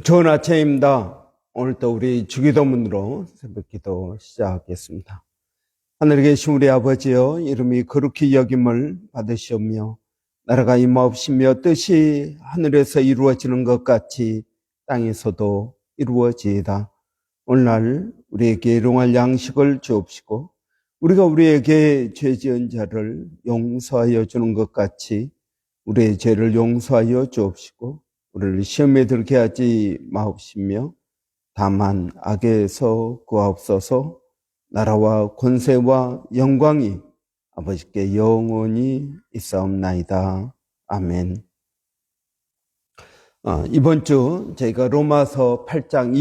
좋은 아침입니다. 오늘도 우리 주기도문으로 새벽기도 시작하겠습니다. 하늘에 계신 우리 아버지여, 이름이 거룩히 여김을 받으시오며 나라가 임하옵시며 뜻이 하늘에서 이루어지는 것 같이 땅에서도 이루어지이다. 오늘날 우리에게 일용할 양식을 주옵시고 우리가 우리에게 죄 지은 자를 용서하여 주는 것 같이 우리의 죄를 용서하여 주옵시고 우리를 시험에 들게 하지 마옵시며 다만 악에서 구하옵소서. 나라와 권세와 영광이 아버지께 영원히 있사옵나이다. 아멘. 이번 주 저희가 로마서 8장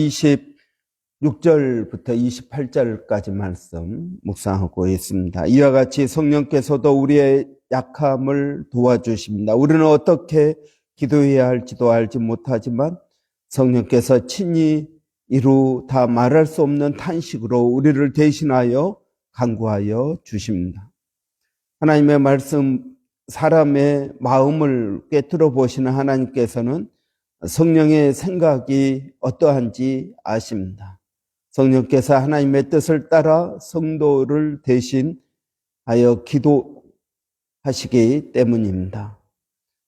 26절부터 28절까지 말씀 묵상하고 있습니다. 이와 같이 성령께서도 우리의 약함을 도와주십니다. 우리는 어떻게 기도해야 할지도 알지 못하지만 성령께서 친히 이루 다 말할 수 없는 탄식으로 우리를 대신하여 간구하여 주십니다. 하나님의 말씀, 사람의 마음을 꿰뚫어 보시는 하나님께서는 성령의 생각이 어떠한지 아십니다. 성령께서 하나님의 뜻을 따라 성도를 대신하여 기도하시기 때문입니다.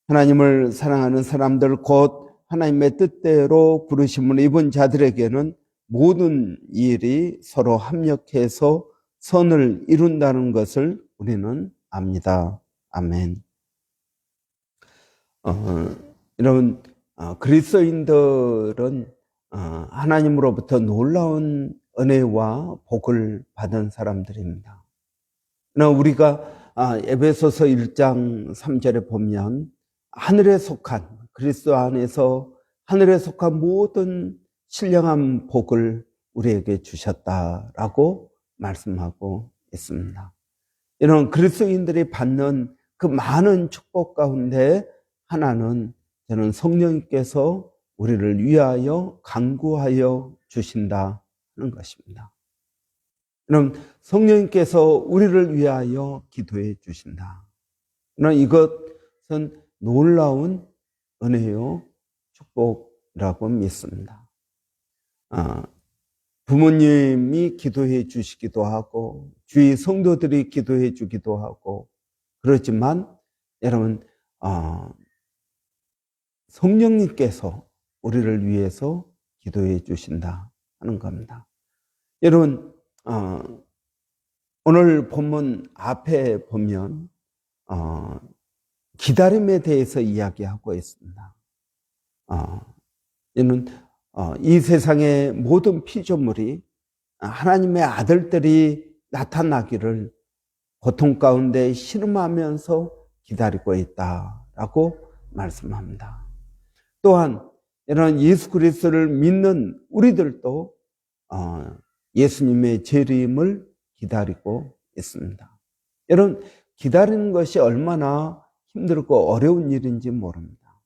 하나님을 사랑하는 사람들, 곧 하나님의 뜻대로 부르심을 입은 자들에게는 모든 일이 서로 합력해서 선을 이룬다는 것을 우리는 압니다. 아멘. 여러분, 그리스도인들은 하나님으로부터 놀라운 은혜와 복을 받은 사람들입니다. 우리가 에베소서 1장 3절에 보면 하늘에 속한, 그리스도 안에서 하늘에 속한 모든 신령한 복을 우리에게 주셨다라고 말씀하고 있습니다. 이런 그리스도인들이 받는 그 많은 축복 가운데 하나는 저는 성령님께서 우리를 위하여 간구하여 주신다 하는 것입니다. 그럼 성령님께서 우리를 위하여 기도해 주신다. 이것은 놀라운 은혜요 축복이라고 믿습니다. 부모님이 기도해 주시기도 하고 주위 성도들이 기도해 주기도 하고 그렇지만 여러분 성령님께서 우리를 위해서 기도해 주신다 하는 겁니다. 여러분 오늘 본문 앞에 보면 기다림에 대해서 이야기하고 있습니다. 이는 이 세상의 모든 피조물이 하나님의 아들들이 나타나기를 고통 가운데 신음하면서 기다리고 있다라고 말씀합니다. 또한 이런 예수 그리스도를 믿는 우리들도 예수님의 재림을 기다리고 있습니다. 여러분, 기다리는 것이 얼마나 힘들고 어려운 일인지 모릅니다.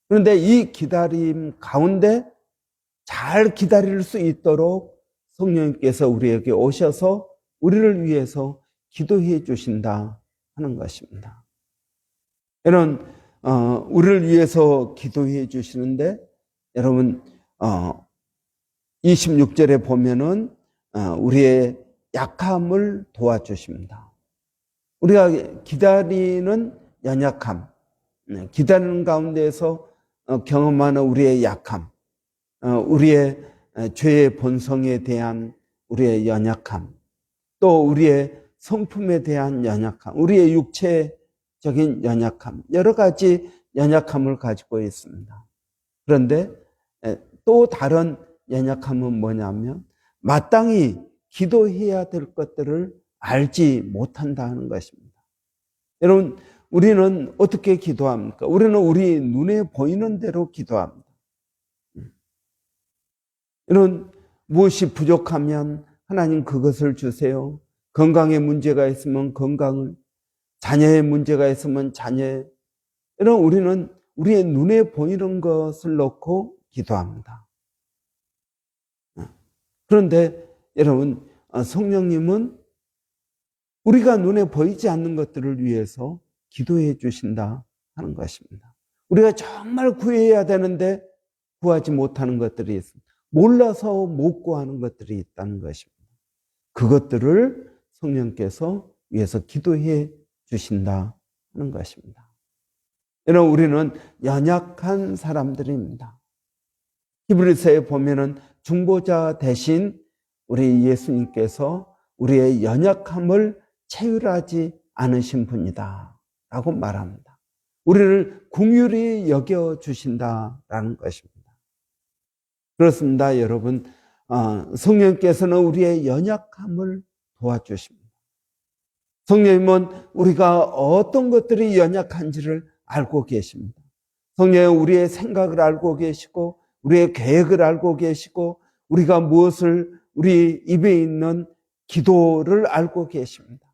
그런데 이 기다림 가운데 잘 기다릴 수 있도록 성령님께서 우리에게 오셔서 우리를 위해서 기도해 주신다 하는 것입니다. 여러분, 우리를 위해서 기도해 주시는데 여러분 26절에 보면은 우리의 약함을 도와주십니다. 우리가 기다리는 연약함, 기다리는 가운데에서 경험하는 우리의 약함, 우리의 죄의 본성에 대한 우리의 연약함, 또 우리의 성품에 대한 연약함, 우리의 육체적인 연약함, 여러 가지 연약함을 가지고 있습니다. 그런데 또 다른 연약함은 뭐냐면 마땅히 기도해야 될 것들을 알지 못한다는 것입니다. 여러분, 우리는 어떻게 기도합니까? 우리는 우리 눈에 보이는 대로 기도합니다. 여러분, 무엇이 부족하면 하나님 그것을 주세요. 건강에 문제가 있으면 건강을, 자녀의 문제가 있으면 자녀. 여러분, 우리는 우리의 눈에 보이는 것을 놓고 기도합니다. 그런데 여러분, 성령님은 우리가 눈에 보이지 않는 것들을 위해서 기도해 주신다 하는 것입니다. 우리가 정말 구해야 되는데 구하지 못하는 것들이 있습니다. 몰라서 못 구하는 것들이 있다는 것입니다. 그것들을 성령께서 위해서 기도해 주신다 하는 것입니다. 여러분, 우리는 연약한 사람들입니다. 히브리서에 보면은 중보자 대신 우리 예수님께서 우리의 연약함을 체휼하지 않으신 분이다 라고 말합니다. 우리를 긍휼히 여겨주신다라는 것입니다. 그렇습니다, 여러분. 성령께서는 우리의 연약함을 도와주십니다. 성령님은 우리가 어떤 것들이 연약한지를 알고 계십니다. 성령은 우리의 생각을 알고 계시고 우리의 계획을 알고 계시고 우리가 무엇을 우리 입에 있는 기도를 알고 계십니다.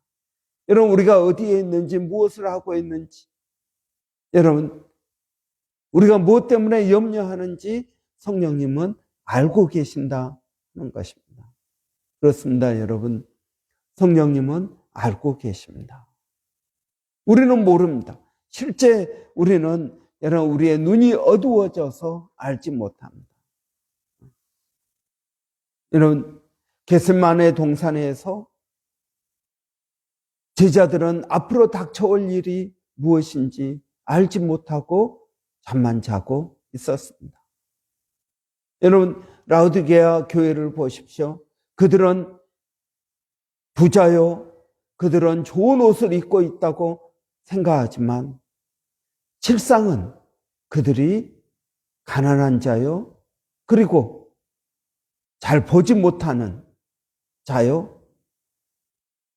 여러분, 우리가 어디에 있는지 무엇을 하고 있는지, 여러분, 우리가 무엇 때문에 염려하는지 성령님은 알고 계신다는 것입니다. 그렇습니다, 여러분. 성령님은 알고 계십니다. 우리는 모릅니다. 실제 우리는 여러분, 우리의 눈이 어두워져서 알지 못합니다. 여러분, 겟세마네 동산에서 제자들은 앞으로 닥쳐올 일이 무엇인지 알지 못하고 잠만 자고 있었습니다. 여러분, 라우디게아 교회를 보십시오. 그들은 부자요, 그들은 좋은 옷을 입고 있다고 생각하지만 실상은 그들이 가난한 자요, 그리고 잘 보지 못하는 자요,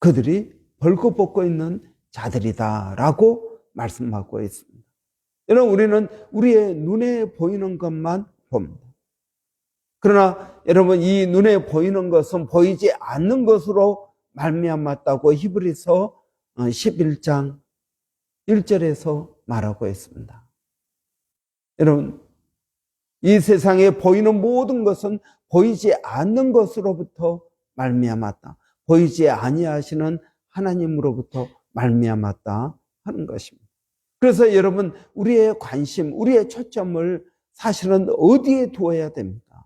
그들이 벌거벗고 있는 자들이다라고 말씀하고 있습니다. 여러분, 우리는 우리의 눈에 보이는 것만 봅니다. 그러나 여러분, 이 눈에 보이는 것은 보이지 않는 것으로 말미암았다고 히브리서 11장 1절에서 말하고 있습니다. 여러분, 이 세상에 보이는 모든 것은 보이지 않는 것으로부터 말미암았다. 보이지 아니하시는 하나님으로부터 말미암았다 하는 것입니다. 그래서 여러분, 우리의 관심, 우리의 초점을 사실은 어디에 두어야 됩니까?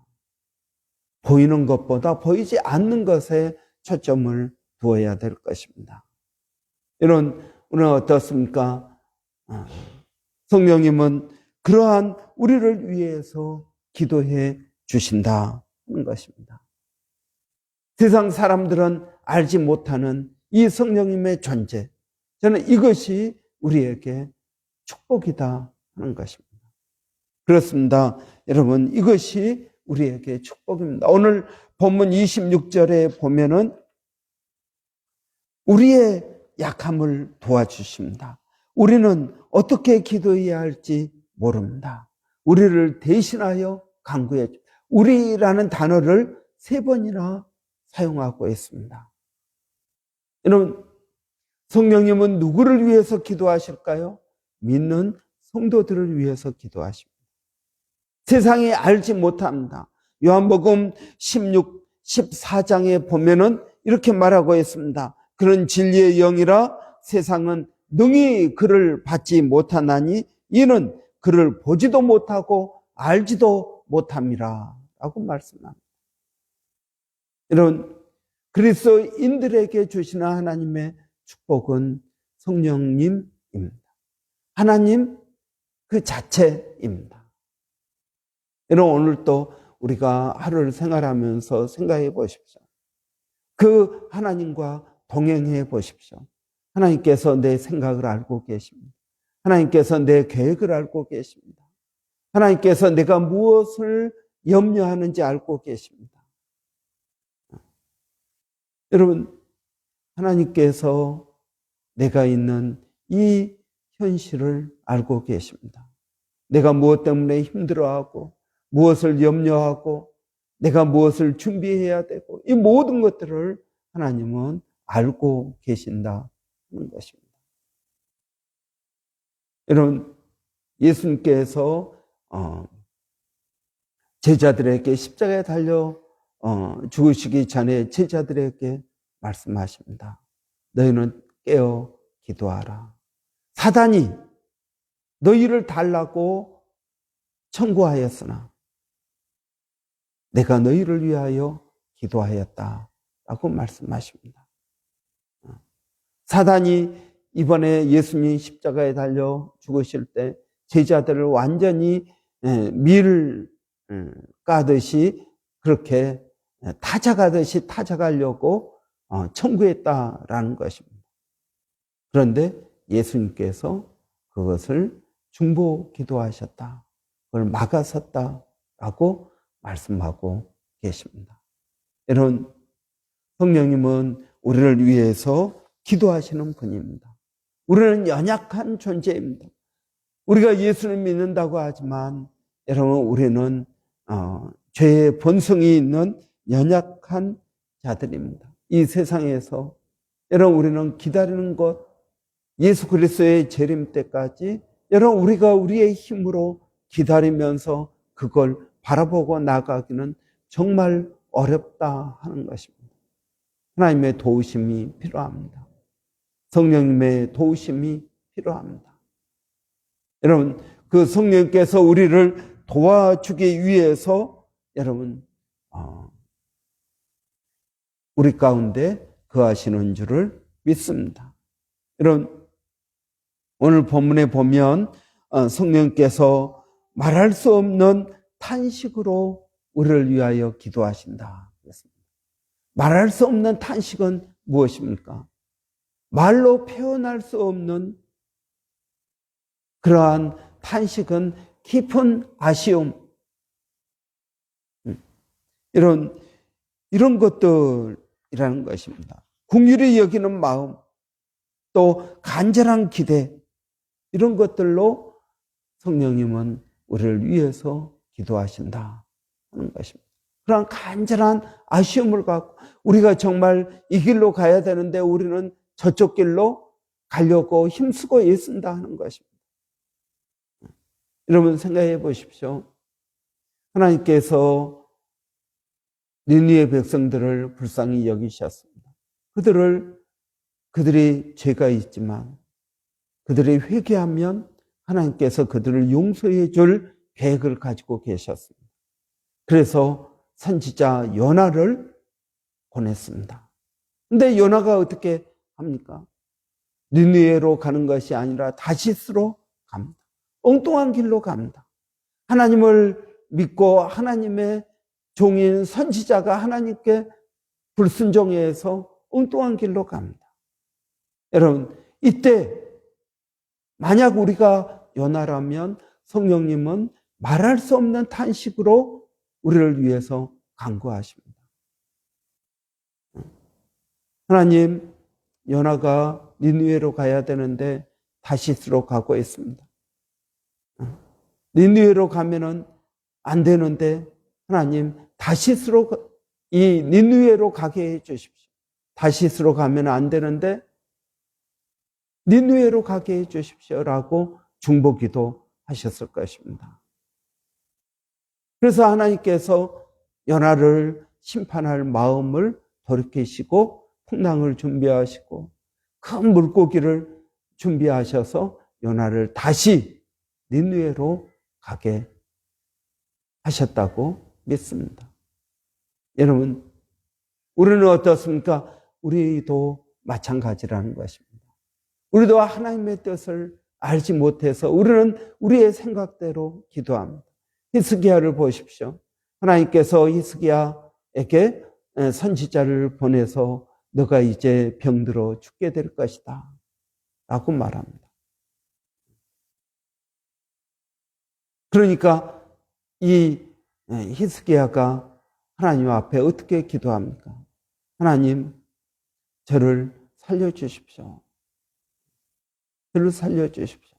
보이는 것보다 보이지 않는 것에 초점을 두어야 될 것입니다. 여러분, 오늘 어떻습니까? 성령님은 그러한 우리를 위해서 기도해 주신다는 것입니다. 세상 사람들은 알지 못하는 이 성령님의 존재, 저는 이것이 우리에게 축복이다 하는 것입니다. 그렇습니다. 여러분, 이것이 우리에게 축복입니다. 오늘 본문 26절에 보면은 우리의 약함을 도와주십니다. 우리는 어떻게 기도해야 할지 모릅니다. 우리를 대신하여 간구해 주. 우리라는 단어를 3번이나 사용하고 있습니다. 여러분, 성령님은 누구를 위해서 기도하실까요? 믿는 성도들을 위해서 기도하십니다. 세상이 알지 못합니다. 요한복음 16, 14장에 보면은 이렇게 말하고 있습니다. 그런 진리의 영이라 세상은 능히 그를 받지 못하나니 이는 그를 보지도 못하고 알지도 못함이라 라고 말씀합니다. 여러분, 그리스도인들에게 주시는 하나님의 축복은 성령님입니다. 하나님 그 자체입니다. 여러분, 오늘 또 우리가 하루를 생활하면서 생각해 보십시오. 그 하나님과 동행해 보십시오. 하나님께서 내 생각을 알고 계십니다. 하나님께서 내 계획을 알고 계십니다. 하나님께서 내가 무엇을 염려하는지 알고 계십니다. 여러분, 하나님께서 내가 있는 이 현실을 알고 계십니다. 내가 무엇 때문에 힘들어하고 무엇을 염려하고 내가 무엇을 준비해야 되고 이 모든 것들을 하나님은 알고 계신다는 것입니다. 여러분, 예수님께서 제자들에게 십자가에 달려 죽으시기 전에 제자들에게 말씀하십니다. 너희는 깨어 기도하라. 사단이 너희를 달라고 청구하였으나 내가 너희를 위하여 기도하였다라고 말씀하십니다. 사단이 이번에 예수님 십자가에 달려 죽으실 때 제자들을 완전히 밀 까듯이 그렇게 타작하듯이 타작하려고 청구했다라는 것입니다. 그런데 예수님께서 그것을 중보 기도하셨다. 그걸 막아섰다라고 말씀하고 계십니다. 여러분, 성령님은 우리를 위해서 기도하시는 분입니다. 우리는 연약한 존재입니다. 우리가 예수를 믿는다고 하지만 여러분, 우리는 죄의 본성이 있는 연약한 자들입니다. 이 세상에서 여러분, 우리는 기다리는 것, 예수 그리스도의 재림 때까지 여러분, 우리가 우리의 힘으로 기다리면서 그걸 바라보고 나가기는 정말 어렵다 하는 것입니다. 하나님의 도우심이 필요합니다. 성령님의 도우심이 필요합니다. 여러분, 그 성령께서 우리를 도와주기 위해서 여러분 우리 가운데 거하시는 줄을 믿습니다. 여러분, 오늘 본문에 보면 성령께서 말할 수 없는 탄식으로 우리를 위하여 기도하신다. 말할 수 없는 탄식은 무엇입니까? 말로 표현할 수 없는 그러한 탄식은 깊은 아쉬움, 이런 것들이라는 것입니다. 긍휼히 여기는 마음, 또 간절한 기대, 이런 것들로 성령님은 우리를 위해서 기도하신다 하는 것입니다. 그런 간절한 아쉬움을 갖고 우리가 정말 이 길로 가야 되는데 우리는 저쪽 길로 가려고 힘쓰고 애쓴다 하는 것입니다. 여러분, 생각해 보십시오. 하나님께서 니느웨 백성들을 불쌍히 여기셨습니다. 그들이 죄가 있지만 그들이 회개하면 하나님께서 그들을 용서해 줄 계획을 가지고 계셨습니다. 그래서 선지자 요나를 보냈습니다. 근데 요나가 어떻게 합니까? 니느웨로 가는 것이 아니라 다시스로 갑니다. 엉뚱한 길로 갑니다. 하나님을 믿고 하나님의 종인 선지자가 하나님께 불순종해서 엉뚱한 길로 갑니다. 여러분, 이때 만약 우리가 요나라면 성령님은 말할 수 없는 탄식으로 우리를 위해서 간구하십니다. 하나님, 요나가 니느웨로 가야 되는데 다시스로 가고 있습니다. 니느웨로 가면은 안 되는데 하나님, 다시스로 이 니느웨로 가게 해 주십시오. 다시스로 가면 안 되는데 니느웨로 가게 해 주십시오라고 중보기도 하셨을 것입니다. 그래서 하나님께서 요나를 심판할 마음을 돌이키시고 풍랑을 준비하시고 큰 물고기를 준비하셔서 요나를 다시 니느웨로 가게 하셨다고 믿습니다. 여러분, 우리는 어떻습니까? 우리도 마찬가지라는 것입니다. 우리도 하나님의 뜻을 알지 못해서 우리는 우리의 생각대로 기도합니다. 히스기야를 보십시오. 하나님께서 히스기야에게 선지자를 보내서 너가 이제 병들어 죽게 될 것이다 라고 말합니다. 그러니까 이 히스기야가 하나님 앞에 어떻게 기도합니까? 하나님, 저를 살려주십시오. 저를 살려주십시오.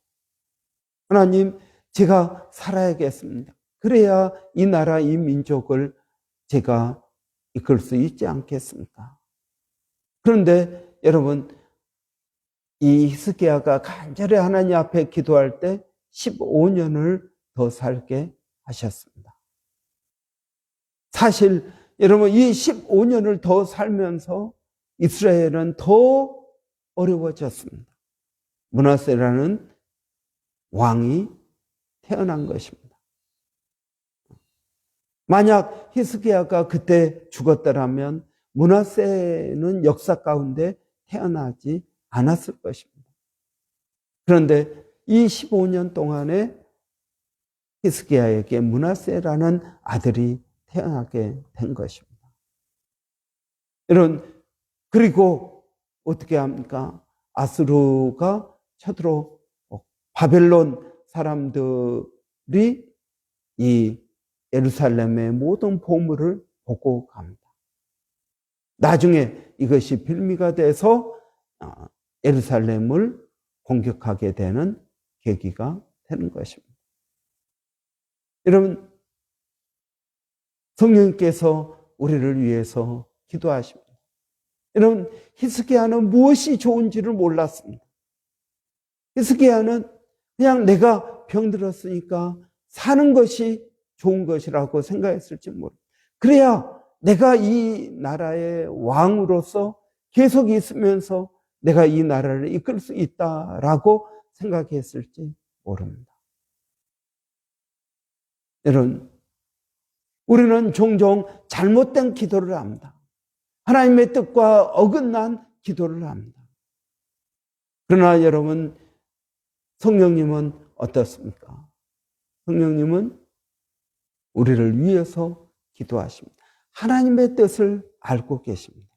하나님, 제가 살아야겠습니다. 그래야 이 나라, 이 민족을 제가 이끌 수 있지 않겠습니까? 그런데 여러분, 이 히스기야가 간절히 하나님 앞에 기도할 때 15년을 더 살게 하셨습니다. 사실 여러분, 이 15년을 더 살면서 이스라엘은 더 어려워졌습니다. 므낫세라는 왕이 태어난 것입니다. 만약 히스기야가 그때 죽었더라면 므낫세는 역사 가운데 태어나지 않았을 것입니다. 그런데 이 15년 동안에 히스기야에게 므낫세라는 아들이 태어나게 된 것입니다. 그리고 어떻게 합니까? 아수르가 쳐들어 바벨론 사람들이 이 예루살렘의 모든 보물을 보고 갑니다. 나중에 이것이 빌미가 돼서 예루살렘을 공격하게 되는 계기가 되는 것입니다. 여러분, 성령님께서 우리를 위해서 기도하십니다. 여러분, 히스기야는 무엇이 좋은지를 몰랐습니다. 히스기야는 그냥 내가 병들었으니까 사는 것이 좋은 것이라고 생각했을지 모릅니다. 그래야 내가 이 나라의 왕으로서 계속 있으면서 내가 이 나라를 이끌 수 있다라고 생각했을지 모릅니다. 여러분, 우리는 종종 잘못된 기도를 합니다. 하나님의 뜻과 어긋난 기도를 합니다. 그러나 여러분, 성령님은 어떻습니까? 성령님은 우리를 위해서 기도하십니다. 하나님의 뜻을 알고 계십니다.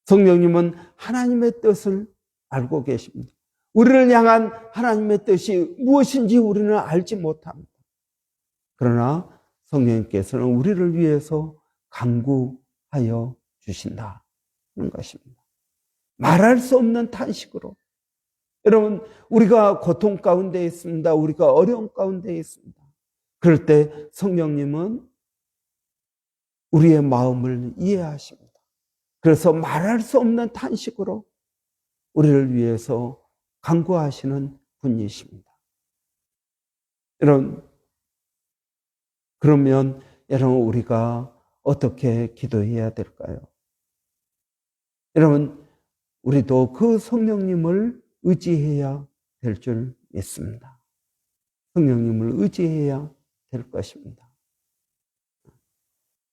성령님은 하나님의 뜻을 알고 계십니다. 우리를 향한 하나님의 뜻이 무엇인지 우리는 알지 못합니다. 그러나 성령님께서는 우리를 위해서 간구하여 주신다는 것입니다. 말할 수 없는 탄식으로. 여러분, 우리가 고통 가운데 있습니다. 우리가 어려움 가운데 있습니다. 그럴 때 성령님은 우리의 마음을 이해하십니다. 그래서 말할 수 없는 탄식으로 우리를 위해서 간구하시는 분이십니다. 여러분, 그러면 여러분, 우리가 어떻게 기도해야 될까요? 여러분, 우리도 그 성령님을 의지해야 될 줄 믿습니다. 성령님을 의지해야 될 것입니다.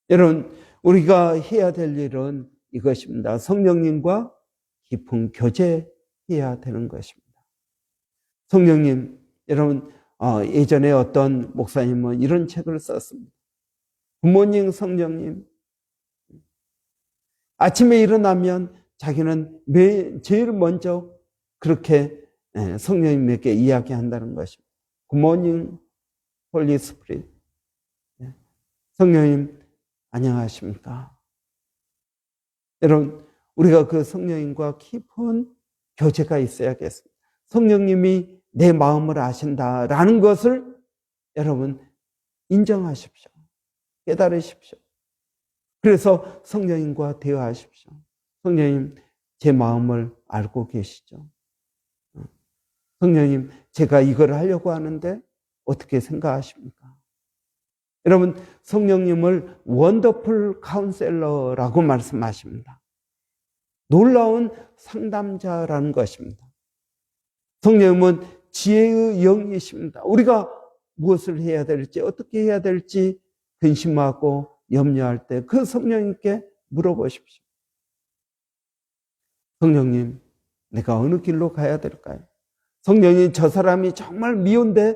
여러분, 우리가 해야 될 일은 이것입니다. 성령님과 깊은 교제해야 되는 것입니다. 성령님, 여러분, 예전에 어떤 목사님은 이런 책을 썼습니다. 굿모닝 성령님. 아침에 일어나면 자기는 제일 먼저 그렇게 성령님에게 이야기한다는 것입니다. 굿모닝 홀리 스피릿. 성령님 안녕하십니까? 여러분, 우리가 그 성령님과 깊은 교제가 있어야겠습니다. 성령님이 내 마음을 아신다라는 것을 여러분 인정하십시오. 깨달으십시오. 그래서 성령님과 대화하십시오. 성령님, 제 마음을 알고 계시죠? 성령님, 제가 이걸 하려고 하는데 어떻게 생각하십니까? 여러분, 성령님을 원더풀 카운셀러라고 말씀하십니다. 놀라운 상담자라는 것입니다. 성령님은 지혜의 영이십니다. 우리가 무엇을 해야 될지, 어떻게 해야 될지 근심하고 염려할 때 그 성령님께 물어보십시오. 성령님, 내가 어느 길로 가야 될까요? 성령님, 저 사람이 정말 미운데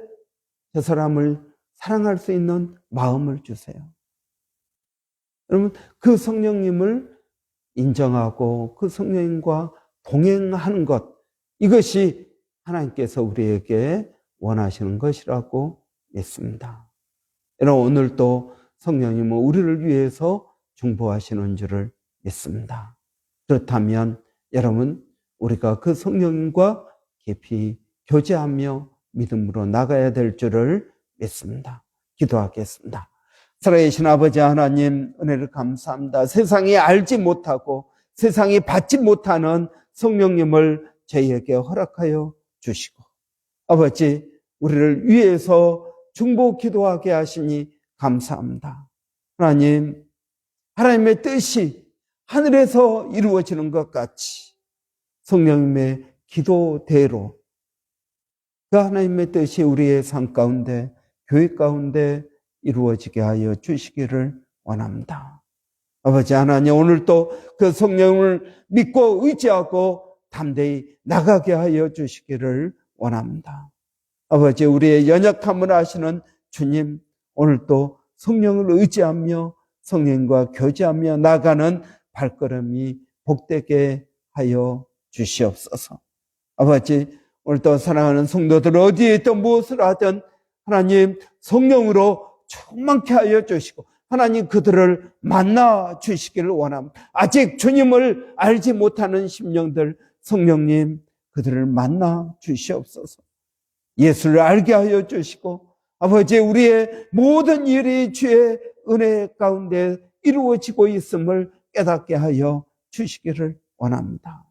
저 사람을 사랑할 수 있는 마음을 주세요. 여러분, 그 성령님을 인정하고 그 성령님과 동행하는 것, 이것이 하나님께서 우리에게 원하시는 것이라고 믿습니다. 여러분, 오늘도 성령님은 우리를 위해서 중보하시는 줄을 믿습니다. 그렇다면 여러분, 우리가 그 성령님과 깊이 교제하며 믿음으로 나가야 될 줄을 믿습니다. 기도하겠습니다. 살아계신 아버지 하나님, 은혜를 감사합니다. 세상이 알지 못하고 세상이 받지 못하는 성령님을 저희에게 허락하여 주시고, 아버지, 우리를 위해서 중보 기도하게 하시니 감사합니다. 하나님, 하나님의 뜻이 하늘에서 이루어지는 것 같이 성령님의 기도대로 그 하나님의 뜻이 우리의 삶 가운데, 교회 가운데 이루어지게 하여 주시기를 원합니다. 아버지 하나님, 오늘도 그 성령을 믿고 의지하고 담대히 나가게 하여 주시기를 원합니다. 아버지, 우리의 연약함을 아시는 주님, 오늘도 성령을 의지하며 성령과 교제하며 나가는 발걸음이 복되게 하여 주시옵소서. 아버지, 오늘도 사랑하는 성도들 어디에 있든 무엇을 하든 하나님 성령으로 충만케 하여 주시고 하나님 그들을 만나 주시기를 원합니다. 아직 주님을 알지 못하는 심령들, 성령님 그들을 만나 주시옵소서. 예수를 알게 하여 주시고 아버지, 우리의 모든 일이 주의 은혜 가운데 이루어지고 있음을 깨닫게 하여 주시기를 원합니다.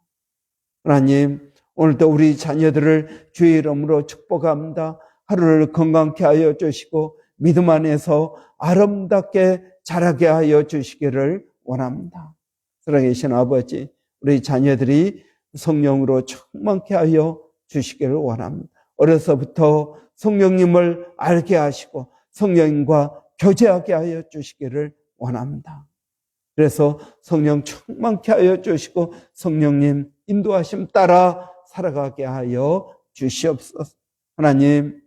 하나님, 오늘도 우리 자녀들을 주의 이름으로 축복합니다. 하루를 건강케 하여 주시고 믿음 안에서 아름답게 자라게 하여 주시기를 원합니다. 살아계신 아버지, 우리 자녀들이 성령으로 충만케 하여 주시기를 원합니다. 어려서부터 성령님을 알게 하시고 성령님과 교제하게 하여 주시기를 원합니다. 그래서 성령 충만케 하여 주시고 성령님 인도하심 따라 살아가게 하여 주시옵소서. 하나님,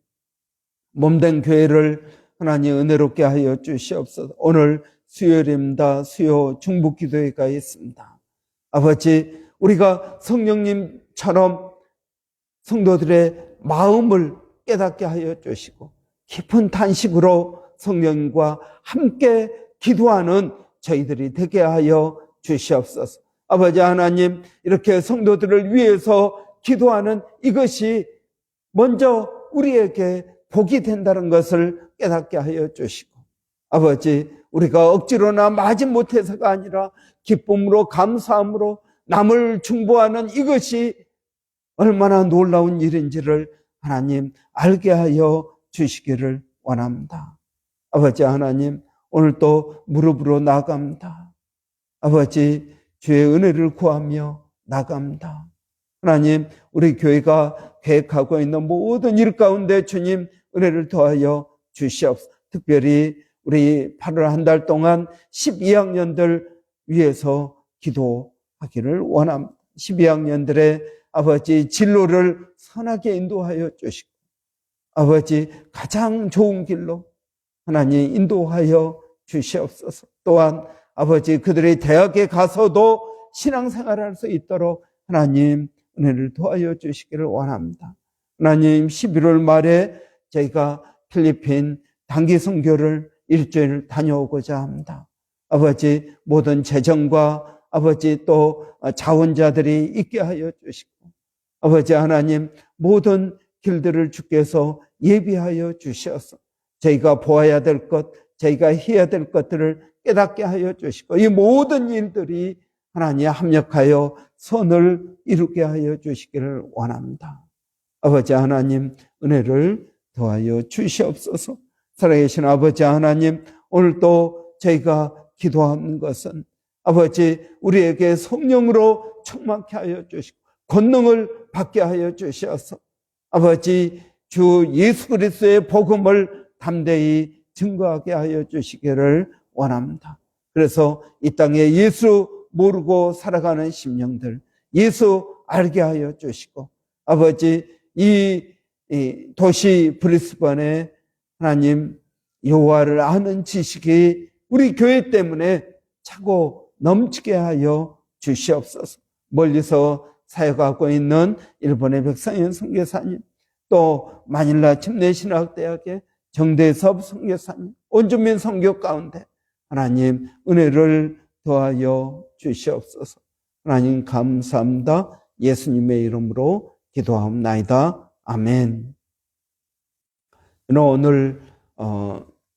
몸된 교회를 하나님 은혜롭게 하여 주시옵소서. 오늘 수요일입니다. 수요 중보기도회가 있습니다. 아버지, 우리가 성령님처럼 성도들의 마음을 깨닫게 하여 주시고 깊은 탄식으로 성령과 함께 기도하는 저희들이 되게 하여 주시옵소서. 아버지 하나님, 이렇게 성도들을 위해서 기도하는 이것이 먼저 우리에게 복이 된다는 것을 깨닫게 하여 주시고 아버지, 우리가 억지로나 마지 못해서가 아니라 기쁨으로 감사함으로 남을 중보하는 이것이 얼마나 놀라운 일인지를 하나님 알게 하여 주시기를 원합니다. 아버지 하나님, 오늘도 무릎으로 나갑니다. 아버지, 주의 은혜를 구하며 나갑니다. 하나님, 우리 교회가 계획하고 있는 모든 일 가운데 주님 은혜를 더하여 주시옵소서. 특별히 우리 8월 한 달 동안 12학년들 위해서 기도하기를 원합니다. 12학년들의 아버지 진로를 선하게 인도하여 주시고 아버지 가장 좋은 길로 하나님 인도하여 주시옵소서. 또한 아버지 그들의 대학에 가서도 신앙생활을 할 수 있도록 하나님 은혜를 도와여 주시기를 원합니다. 하나님, 11월 말에 저희가 필리핀 단기 선교를 일주일 다녀오고자 합니다. 아버지, 모든 재정과 아버지 또 자원자들이 있게 하여 주시고 아버지 하나님, 모든 길들을 주께서 예비하여 주셔서 저희가 보아야 될 것, 저희가 해야 될 것들을 깨닫게 하여 주시고 이 모든 일들이 하나님 합력하여 선을 이루게 하여 주시기를 원합니다. 아버지 하나님, 은혜를 더하여 주시옵소서. 살아계신 아버지 하나님, 오늘도 저희가 기도하는 것은 아버지 우리에게 성령으로 충만케 하여 주시고 권능을 받게 하여 주셔서 아버지 주 예수 그리스도의 복음을 담대히 증거하게 하여 주시기를 원합니다. 그래서 이 땅에 예수 모르고 살아가는 심령들 예수 알게 하여 주시고 아버지 이 도시 브리스번에 하나님 여호와를 아는 지식이 우리 교회 때문에 차고 넘치게 하여 주시옵소서. 멀리서 사역하고 있는 일본의 백상현 선교사님, 또 마닐라 침례신학대학의 정대섭 선교사님, 온주민 선교 가운데 하나님 은혜를 더하여 주시옵소서. 하나님 감사합니다. 예수님의 이름으로 기도하옵나이다. 아멘. 오늘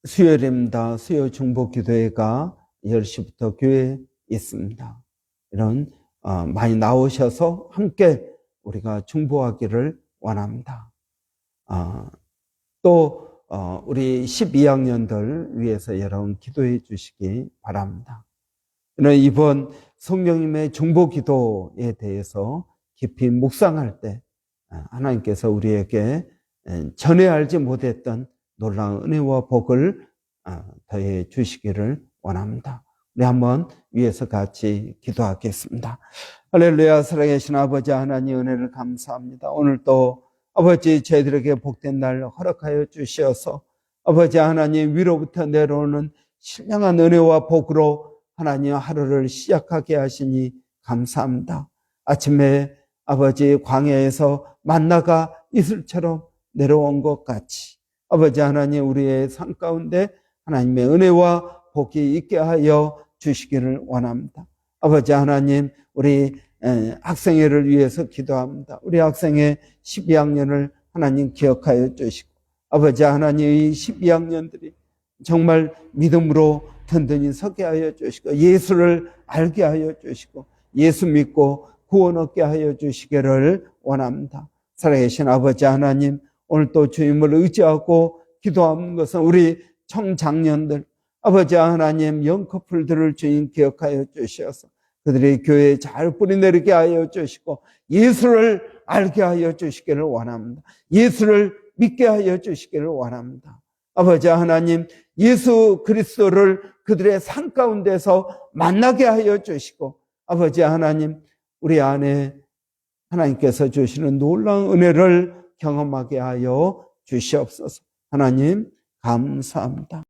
수요일입니다. 수요 중보기도회가 10시부터 교회에 있습니다. 이런 많이 나오셔서 함께 우리가 중보하기를 원합니다. 또 우리 12학년들 위해서 여러분 기도해 주시기 바랍니다. 이번 성령님의 중보기도에 대해서 깊이 묵상할 때 하나님께서 우리에게 전에 알지 못했던 놀라운 은혜와 복을 더해 주시기를 원합니다. 우리 한번 위에서 같이 기도하겠습니다. 할렐루야. 살아계신 아버지 하나님 은혜를 감사합니다. 오늘 또 아버지 저희들에게 복된 날 허락하여 주시어서 아버지 하나님 위로부터 내려오는 신령한 은혜와 복으로 하나님 하루를 시작하게 하시니 감사합니다. 아침에 아버지 광야에서 만나가 이슬처럼 내려온 것 같이 아버지 하나님 우리의 삶 가운데 하나님의 은혜와 복이 있게 하여 주시기를 원합니다. 아버지 하나님 우리 학생회를 위해서 기도합니다. 우리 학생회 12학년을 하나님 기억하여 주시고 아버지 하나님 이 12학년들이 정말 믿음으로 든든히 서게 하여 주시고 예수를 알게 하여 주시고 예수 믿고 구원 얻게 하여 주시기를 원합니다. 살아계신 아버지 하나님 오늘 또 주님을 의지하고 기도하는 것은 우리 청장년들 아버지 하나님 영커플들을 주님 기억하여 주셔서 그들의 교회에 잘 뿌리내리게 하여 주시고 예수를 알게 하여 주시기를 원합니다. 예수를 믿게 하여 주시기를 원합니다. 아버지 하나님 예수 그리스도를 그들의 삶 가운데서 만나게 하여 주시고 아버지 하나님 우리 안에 하나님께서 주시는 놀라운 은혜를 경험하게 하여 주시옵소서. 하나님 감사합니다.